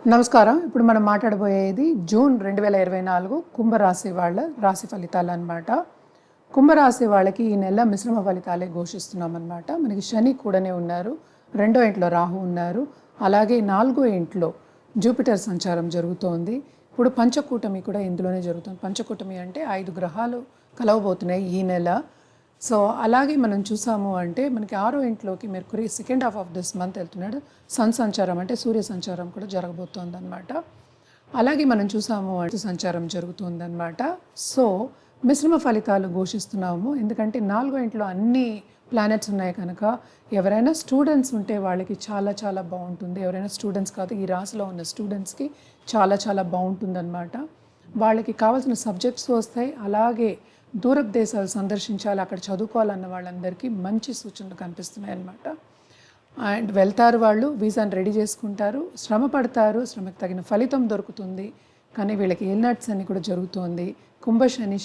నమస్కారం. ఇప్పుడు మనం మాట్లాడబోయేది జూన్ 2024 కుంభరాశి వాళ్ళ రాశి ఫలితాలు అన్నమాట. కుంభరాశి వాళ్ళకి ఈ నెల మిశ్రమ ఫలితాలే ఘోషిస్తున్నామన్నమాట. మనకి శని కూడానే ఉన్నారు, రెండో ఇంట్లో రాహు ఉన్నారు, అలాగే నాలుగో ఇంట్లో జూపిటర్ సంచారం జరుగుతోంది. ఇప్పుడు పంచకూటమి కూడా ఇందులోనే జరుగుతుంది. పంచకూటమి అంటే 5 గ్రహాలు కలవబోతున్నాయి ఈ నెల. సో అలాగే మనం చూసాము అంటే మనకి ఆరో ఇంట్లోకి Mercury second half of this month వెళ్తున్నాడు. సన్ సంచారం అంటే సూర్య సంచారం కూడా జరగబోతోంది అనమాట. అలాగే మనం చూసాము అంటే సంచారం జరుగుతుంది అనమాట. సో మిశ్రమ ఫలితాలు ఘోషిస్తున్నాము, ఎందుకంటే నాలుగో ఇంట్లో అన్ని ప్లానెట్స్ ఉన్నాయి కనుక ఎవరైనా స్టూడెంట్స్ ఉంటే వాళ్ళకి చాలా చాలా బాగుంటుంది. ఎవరైనా స్టూడెంట్స్ కాదు, ఈ రాశిలో ఉన్న స్టూడెంట్స్కి చాలా చాలా బాగుంటుంది అనమాట. వాళ్ళకి కావాల్సిన సబ్జెక్ట్స్ వస్తాయి. అలాగే దూరపు దేశాలు సందర్శించాలి, అక్కడ చదువుకోవాలన్న వాళ్ళందరికీ మంచి సూచనలు కనిపిస్తున్నాయి అన్నమాట. అండ్ వెళ్తారు, వాళ్ళు వీసాను రెడీ చేసుకుంటారు, శ్రమ పడతారు, శ్రమకు తగిన ఫలితం దొరుకుతుంది. కానీ వీళ్ళకి ఏల్నాట్స్ అని కూడా జరుగుతోంది.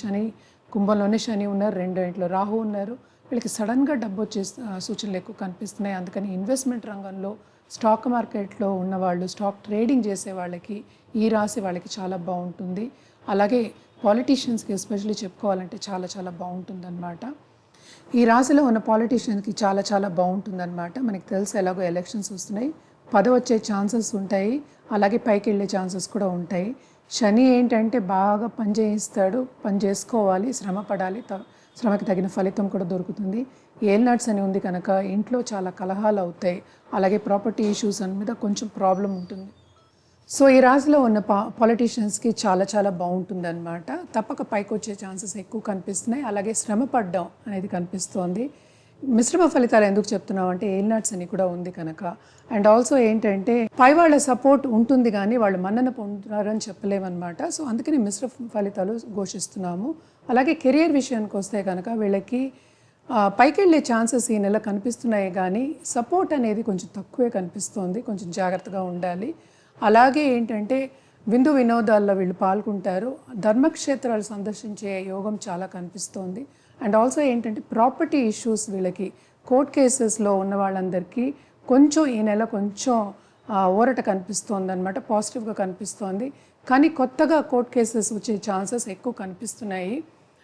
శని కుంభంలోనే శని ఉన్నారు, రెండో ఇంట్లో రాహు ఉన్నారు. వీళ్ళకి సడన్గా డబ్బు వచ్చే సూచనలు ఎక్కువ కనిపిస్తున్నాయి. అందుకని ఇన్వెస్ట్మెంట్ రంగంలో స్టాక్ మార్కెట్లో ఉన్నవాళ్ళు, స్టాక్ ట్రేడింగ్ చేసే వాళ్ళకి ఈ రాశి వాళ్ళకి చాలా బాగుంటుంది. అలాగే పాలిటీషియన్స్కి ఎస్పెషల్లీ చెప్పుకోవాలంటే చాలా చాలా బాగుంటుందన్నమాట. ఈ రాశిలో ఉన్న పాలిటీషియన్స్కి చాలా చాలా బాగుంటుందన్నమాట. మనకి తెలుసు ఎలాగో ఎలక్షన్స్ వస్తున్నాయి, పదవి వచ్చే ఛాన్సెస్ ఉంటాయి, అలాగే పైకి వెళ్ళే ఛాన్సెస్ కూడా ఉంటాయి. శని ఏంటంటే బాగా పని చేయిస్తాడు, పని చేసుకోవాలి, శ్రమ పడాలి, శ్రమకి తగిన ఫలితం కూడా దొరుకుతుంది. ఏల్నాట్స్ అని ఉంది కనుక ఇంట్లో చాలా కలహాలు అవుతాయి, అలాగే ప్రాపర్టీ ఇష్యూస్ అని మీద కొంచెం ప్రాబ్లం ఉంటుంది. సో ఈ రాశిలో ఉన్న పాలిటీషియన్స్కి చాలా చాలా బాగుంటుంది అనమాట. తప్పక పైకి వచ్చే ఛాన్సెస్ ఎక్కువ కనిపిస్తున్నాయి, అలాగే శ్రమ పడ్డం అనేది కనిపిస్తోంది. మిశ్రమ ఫలితాలు ఎందుకు చెప్తున్నాం అంటే ఏల్నాట్స్ అని కూడా ఉంది కనుక. అండ్ ఆల్సో ఏంటంటే పై వాళ్ళ సపోర్ట్ ఉంటుంది కానీ వాళ్ళు మన్నన పొందుతారని చెప్పలేమన్నమాట. సో అందుకని మిశ్రమ ఫలితాలు ఘోషిస్తున్నాము. అలాగే కెరియర్ విషయానికి వస్తే కనుక వీళ్ళకి పైకి వెళ్ళే ఛాన్సెస్ ఈ నెల కనిపిస్తున్నాయి, కానీ సపోర్ట్ అనేది కొంచెం తక్కువే కనిపిస్తోంది, కొంచెం జాగ్రత్తగా ఉండాలి. అలాగే ఏంటంటే విందు వినోదాల్లో వీళ్ళు పాల్గొంటారు, ధర్మక్షేత్రాలు సందర్శించే యోగం చాలా కనిపిస్తోంది. అండ్ ఆల్సో ఏంటంటే ప్రాపర్టీ ఇష్యూస్, వీళ్ళకి కోర్ట్ కేసెస్లో ఉన్న వాళ్ళందరికీ కొంచెం ఈ నెల కొంచెం ఊరట కనిపిస్తోంది అనమాట, పాజిటివ్గా కనిపిస్తోంది. కానీ కొత్తగా కోర్ట్ కేసెస్ వచ్చే ఛాన్సెస్ ఎక్కువ కనిపిస్తున్నాయి.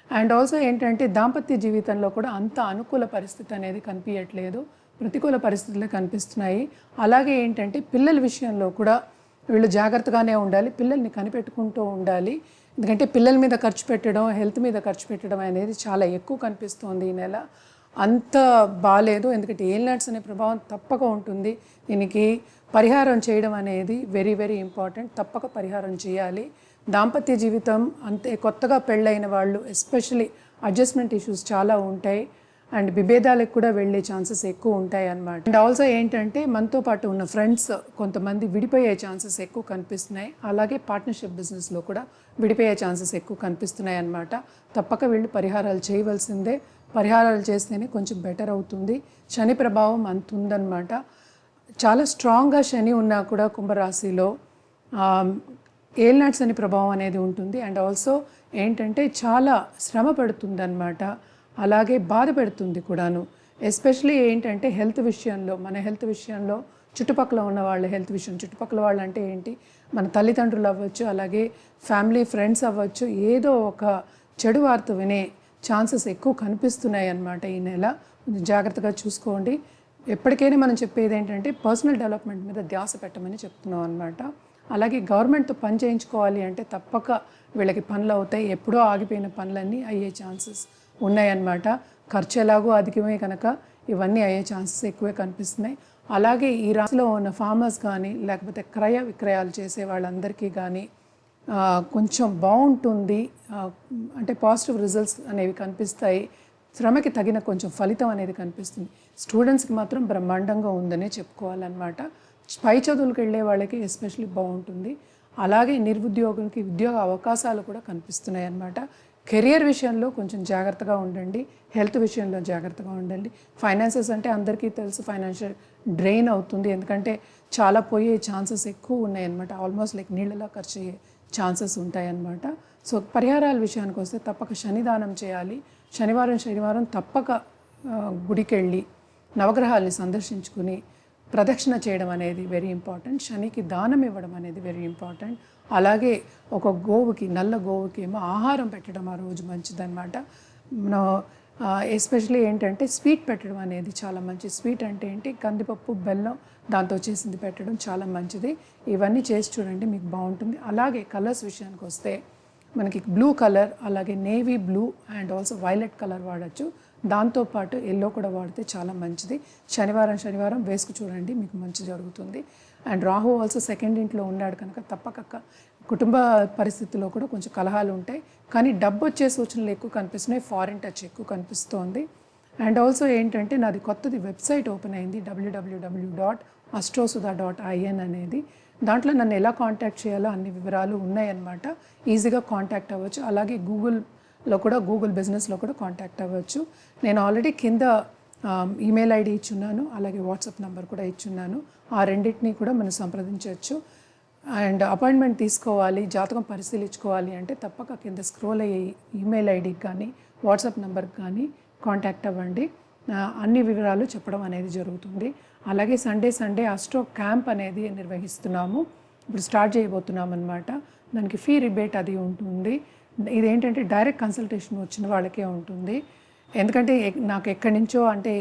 అండ్ ఆల్సో ఏంటంటే దాంపత్య జీవితంలో కూడా అంత అనుకూల పరిస్థితి అనేది కనిపించట్లేదు, ప్రతికూల పరిస్థితులే కనిపిస్తున్నాయి. అలాగే ఏంటంటే పిల్లల విషయంలో కూడా వీళ్ళు జాగ్రత్తగానే ఉండాలి, పిల్లల్ని కనిపెట్టుకుంటూ ఉండాలి. ఎందుకంటే పిల్లల మీద ఖర్చు పెట్టడం, హెల్త్ మీద ఖర్చు పెట్టడం అనేది చాలా ఎక్కువ కనిపిస్తోంది ఈ నెల. అంత బాగాలేదు, ఎందుకంటే ఏల్నాట్స్ అనే ప్రభావం తప్పక ఉంటుంది. దీనికి పరిహారం చేయడం అనేది వెరీ వెరీ ఇంపార్టెంట్, తప్పక పరిహారం చేయాలి. దాంపత్య జీవితం అంతే, కొత్తగా పెళ్ళైన వాళ్ళు ఎస్పెషలీ అడ్జస్ట్మెంట్ ఇష్యూస్ చాలా ఉంటాయి అండ్ విభేదాలకు కూడా వెళ్ళే ఛాన్సెస్ ఎక్కువ ఉంటాయి అన్నమాట. అండ్ ఆల్సో ఏంటంటే మనతో పాటు ఉన్న ఫ్రెండ్స్ కొంతమంది విడిపోయే ఛాన్సెస్ ఎక్కువ కనిపిస్తున్నాయి. అలాగే పార్ట్నర్షిప్ బిజినెస్లో కూడా విడిపోయే ఛాన్సెస్ ఎక్కువ కనిపిస్తున్నాయి అన్నమాట. తప్పక వీళ్ళు పరిహారాలు చేయవలసిందే, పరిహారాలు చేస్తేనే కొంచెం బెటర్ అవుతుంది. శని ప్రభావం అంత ఉందన్నమాట, చాలా స్ట్రాంగ్గా శని ఉన్నా కూడా కుంభరాశిలో ఏల్నాట్స్ అని ప్రభావం అనేది ఉంటుంది. అండ్ ఆల్సో ఏంటంటే చాలా శ్రమ పడుతుందన్నమాట, అలాగే బాధ పెడుతుంది కూడాను. ఎస్పెషలీ ఏంటంటే హెల్త్ విషయంలో, మన హెల్త్ విషయంలో, చుట్టుపక్కల ఉన్న వాళ్ళ హెల్త్ విషయం, చుట్టుపక్కల వాళ్ళు అంటే ఏంటి, మన తల్లిదండ్రులు అవ్వచ్చు, అలాగే ఫ్యామిలీ ఫ్రెండ్స్ అవ్వచ్చు, ఏదో ఒక చెడు వార్త వినే ఛాన్సెస్ ఎక్కువ కనిపిస్తున్నాయి అన్నమాట ఈ నెల. కొంచెం జాగ్రత్తగా చూసుకోండి. ఎప్పటికైనా మనం చెప్పేది ఏంటంటే పర్సనల్ డెవలప్మెంట్ మీద ధ్యాస పెట్టమని చెప్తున్నాం అన్నమాట. అలాగే గవర్నమెంట్తో పని చేయించుకోవాలి అంటే తప్పక వీళ్ళకి పనులు అవుతాయి, ఎప్పుడో ఆగిపోయిన పనులన్నీ అయ్యే ఛాన్సెస్ ఉన్నాయన్నమాట. ఖర్చు ఎలాగో అధికమే కనుక ఇవన్నీ అయ్యే ఛాన్సెస్ ఎక్కువే కనిపిస్తున్నాయి. అలాగే ఈ రాశిలో ఉన్న ఫార్మర్స్ కానీ లేకపోతే క్రయ విక్రయాలు చేసే వాళ్ళందరికీ కానీ కొంచెం బాగుంటుంది, అంటే పాజిటివ్ రిజల్ట్స్ అనేవి కనిపిస్తాయి, శ్రమకి తగిన కొంచెం ఫలితం అనేది కనిపిస్తుంది. స్టూడెంట్స్కి మాత్రం బ్రహ్మాండంగా ఉందనే చెప్పుకోవాలన్నమాట. పై చదువులకు వెళ్ళే వాళ్ళకి ఎస్పెషల్లీ బాగుంటుంది. అలాగే నిరుద్యోగులకి ఉద్యోగ అవకాశాలు కూడా కనిపిస్తున్నాయి అన్నమాట. కెరియర్ విషయంలో కొంచెం జాగ్రత్తగా ఉండండి, హెల్త్ విషయంలో జాగ్రత్తగా ఉండండి. ఫైనాన్సెస్ అంటే అందరికీ తెలుసు, ఫైనాన్షియల్ డ్రెయిన్ అవుతుంది, ఎందుకంటే చాలా పోయే ఛాన్సెస్ ఎక్కువ ఉన్నాయన్నమాట. ఆల్మోస్ట్ లైక్ నీళ్ళలా ఖర్చు అయ్యే ఛాన్సెస్ ఉంటాయన్నమాట. సో పరిహారాల విషయానికి వస్తే తప్పక శనిదానం చేయాలి. శనివారం తప్పక గుడికి వెళ్ళి నవగ్రహాల్ని సందర్శించుకుని ప్రదక్షిణ చేయడం అనేది వెరీ ఇంపార్టెంట్, శనికి దానం ఇవ్వడం అనేది వెరీ ఇంపార్టెంట్. అలాగే ఒక గోవుకి, నల్ల గోవుకి ఏమో ఆహారం పెట్టడం ఆ రోజు మంచిదన్నమాట. మనం ఎస్పెషలీ ఏంటంటే స్వీట్ పెట్టడం అనేది చాలా మంచిది. స్వీట్ అంటే ఏంటి, కందిపప్పు, బెల్లం దాంతో చేసింది పెట్టడం చాలా మంచిది. ఇవన్నీ చేసి చూడండి, మీకు బాగుంటుంది. అలాగే కలర్స్ విషయానికి వస్తే మనకి బ్లూ కలర్, అలాగే navy blue and also violet colour వాడచ్చు. దాంతోపాటు ఎల్లో కూడా వాడితే చాలా మంచిది. శనివారం వేసుకు చూడండి, మీకు మంచి జరుగుతుంది. అండ్ రాహు ఆల్సో సెకండ్ ఇంట్లో ఉన్నాడు కనుక తప్పక కుటుంబ పరిస్థితుల్లో కూడా కొంచెం కలహాలు ఉంటాయి, కానీ డబ్బు వచ్చే సూచనలు ఎక్కువ కనిపిస్తున్నాయి. ఫారిన్ టచ్ ఎక్కువ కనిపిస్తోంది. అండ్ ఆల్సో ఏంటంటే నాది కొత్తది వెబ్సైట్ ఓపెన్ అయింది, www.astrosudha.in అనేది. దాంట్లో నన్ను ఎలా కాంటాక్ట్ చేయాలో అన్ని వివరాలు ఉన్నాయన్నమాట. ఈజీగా కాంటాక్ట్ అవ్వచ్చు. అలాగే గూగుల్లో కూడా, గూగుల్ బిజినెస్లో కూడా కాంటాక్ట్ అవ్వచ్చు. నేను ఆల్రెడీ కింద ఈమెయిల్ ఐడి ఇచ్చున్నాను, అలాగే వాట్సాప్ నెంబర్ కూడా ఇచ్చున్నాను. ఆ రెండింటినీ కూడా మనం సంప్రదించవచ్చు. అండ్ అపాయింట్మెంట్ తీసుకోవాలి, జాతకం పరిశీలించుకోవాలి అంటే తప్పక కింద స్క్రోల్ అయ్యే ఈమెయిల్ ఐడికి కానీ వాట్సాప్ నెంబర్కి కానీ కాంటాక్ట్ అవ్వండి. అన్ని వివరాలు చెప్పడం అనేది జరుగుతుంది. అలాగే సండే ఆస్ట్రో క్యాంప్ అనేది నిర్వహిస్తున్నాము. ఇప్పుడు స్టార్ట్ చేయబోతున్నాం అనమాట. దానికి ఫీ రిబేట్ అది ఉంటుంది. ఇదేంటంటే డైరెక్ట్ కన్సల్టేషన్ వచ్చిన వాళ్ళకే ఉంటుంది. ఎందుకంటే నాకు ఎక్కడి నుంచో, అంటే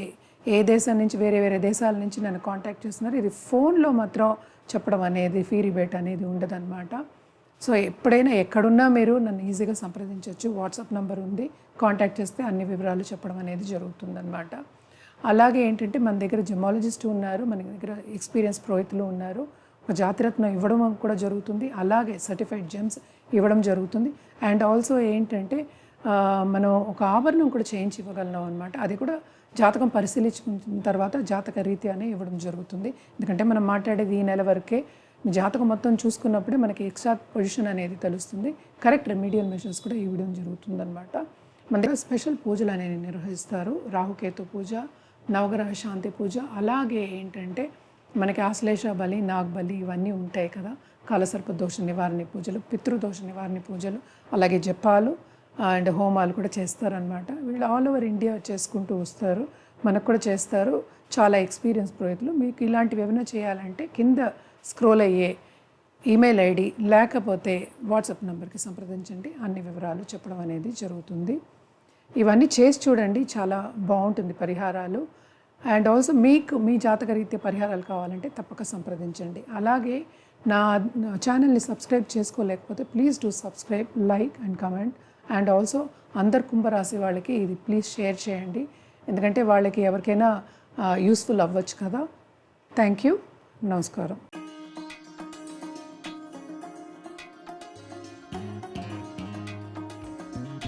ఏ దేశం నుంచి, వేరే దేశాల నుంచి నన్ను కాంటాక్ట్ చేస్తున్నారు. ఇది ఫోన్లో మాత్రం చెప్పడం అనేది, ఫీ రిబేట్ అనేది ఉండదన్నమాట. సో ఎప్పుడైనా ఎక్కడున్నా మీరు నన్ను ఈజీగా సంప్రదించవచ్చు. వాట్సాప్ నెంబర్ ఉంది, కాంటాక్ట్ చేస్తే అన్ని వివరాలు చెప్పడం అనేది జరుగుతుందన్నమాట. అలాగే ఏంటంటే మన దగ్గర జెమాలజిస్ట్ ఉన్నారు, మన దగ్గర ఎక్స్పీరియన్స్ పురోహితులు ఉన్నారు. ఒక జాతిరత్నం ఇవ్వడం కూడా జరుగుతుంది, అలాగే సర్టిఫైడ్ జెమ్స్ ఇవ్వడం జరుగుతుంది. అండ్ ఆల్సో ఏంటంటే మనం ఒక ఆభరణం కూడా చేయించి ఇవ్వగలం అనమాట. అది కూడా జాతకం పరిశీలించుకున్న తర్వాత జాతక రీత్యానే ఇవ్వడం జరుగుతుంది. ఎందుకంటే మనం మాట్లాడేది ఈ నెల వరకే. మీ జాతకం మొత్తం చూసుకున్నప్పుడే మనకి ఎగ్జాక్ట్ పొజిషన్ అనేది తెలుస్తుంది. కరెక్ట్ రెమీడియల్ మెషర్స్ కూడా ఇవ్వడం జరుగుతుందన్నమాట. మన దగ్గర స్పెషల్ పూజలు అనేవి నిర్వహిస్తారు. రాహుకేతు పూజ, నవగ్రహ శాంతి పూజ, అలాగే ఏంటంటే మనకి ఆశ్లేష బలి, నాగబలి ఇవన్నీ ఉంటాయి కదా. కాలసర్ప దోష నివారణ పూజలు, పితృదోష నివారణ పూజలు, అలాగే జపాలు అండ్ హోమాలు కూడా చేస్తారనమాట. వీళ్ళు ఆల్ ఓవర్ ఇండియా చేసుకుంటూ వస్తారు, మనకు కూడా చేస్తారు. చాలా ఎక్స్పీరియన్స్ పురోహితులు. మీకు ఇలాంటివి ఏమైనా చేయాలంటే కింద స్క్రోల్ అయ్యే ఈమెయిల్ ఐడి లేకపోతే వాట్సాప్ నెంబర్కి సంప్రదించండి, అన్ని వివరాలు చెప్పడం అనేది జరుగుతుంది. ఇవన్నీ చేసి చూడండి, చాలా బాగుంటుంది పరిహారాలు. అండ్ ఆల్సో మీకు మీ జాతక రీత్యా పరిహారాలు కావాలంటే తప్పక సంప్రదించండి. అలాగే నా ఛానల్ని సబ్స్క్రైబ్ చేసుకోలేకపోతే please do subscribe, like and comment. And also అందరు కుంభరాశి వాళ్ళకి ఇది ప్లీజ్ షేర్ చేయండి, ఎందుకంటే వాళ్ళకి ఎవరికైనా యూస్ఫుల్ అవ్వచ్చు కదా. థ్యాంక్ యూ, నమస్కారం.